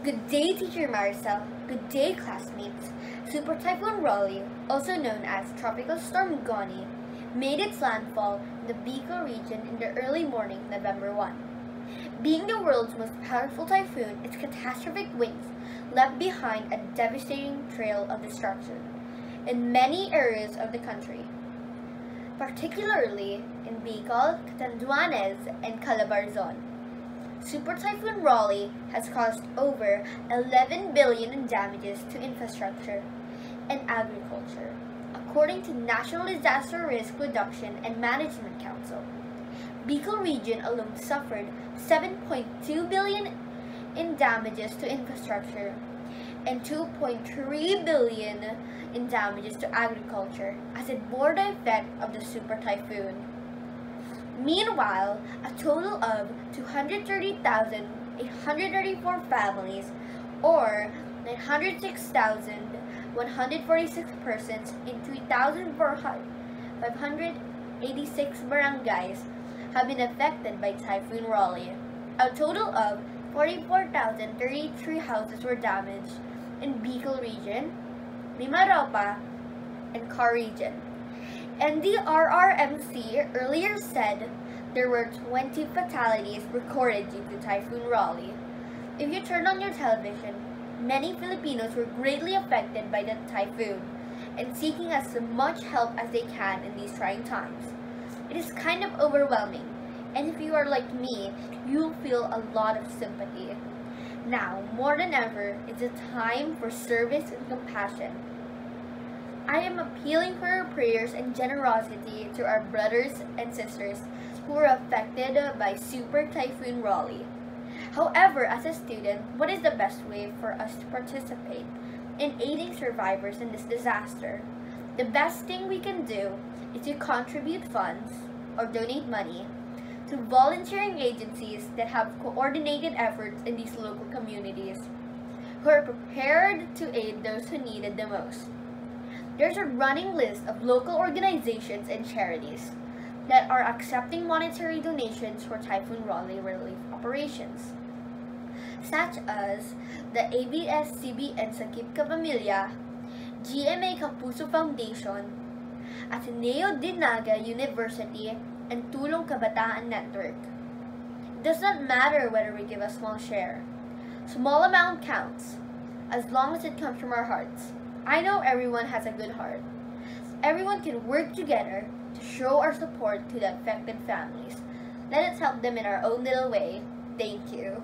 Good day, Teacher Maricel. Good day, classmates. Super Typhoon Raleigh, also known as Tropical Storm Goni, made its landfall in the Bidyo region in the early morning of November 1. Being the world's most powerful typhoon, its catastrophic winds left behind a devastating trail of destruction in many areas of the country, particularly in Bicol, Catanduanes, and Calabarzon. Super Typhoon Raleigh has caused over 11 billion in damages to infrastructure and agriculture, according to National Disaster Risk Reduction and Management Council. Bicol region alone suffered 7.2 billion in damages to infrastructure and 2.3 billion in damages to agriculture as it bore the effect of the super typhoon. Meanwhile, a total of 230,834 families, or 906,146 persons in 3,586 barangays have been affected by Typhoon Raleigh. A total of 44,033 houses were damaged in Bicol region, Mimaropa, and Car region. And the RRMC earlier said there were 20 fatalities recorded due to Typhoon Raleigh. If you turn on your television, many Filipinos were greatly affected by the typhoon and seeking as much help as they can in these trying times. It is kind of overwhelming, and if you are like me, you'll feel a lot of sympathy. Now, more than ever, it's a time for service and compassion. I am appealing for your prayers and generosity to our brothers and sisters who were affected by Super Typhoon Raleigh. However, as a student, what is the best way for us to participate in aiding survivors in this disaster? The best thing we can do is to contribute funds or donate money to volunteering agencies that have coordinated efforts in these local communities who are prepared to aid those who need it the most. There's a running list of local organizations and charities that are accepting monetary donations for Typhoon Raleigh relief operations, such as the ABS-CBN Sakip Ka Pamilya, GMA Kapuso Foundation, Ateneo de Naga University, and Tulong Kabataan Network. It does not matter whether we give a small share. Small amount counts, as long as it comes from our hearts. I know everyone has a good heart. Everyone can work together to show our support to the affected families. Let us help them in our own little way. Thank you.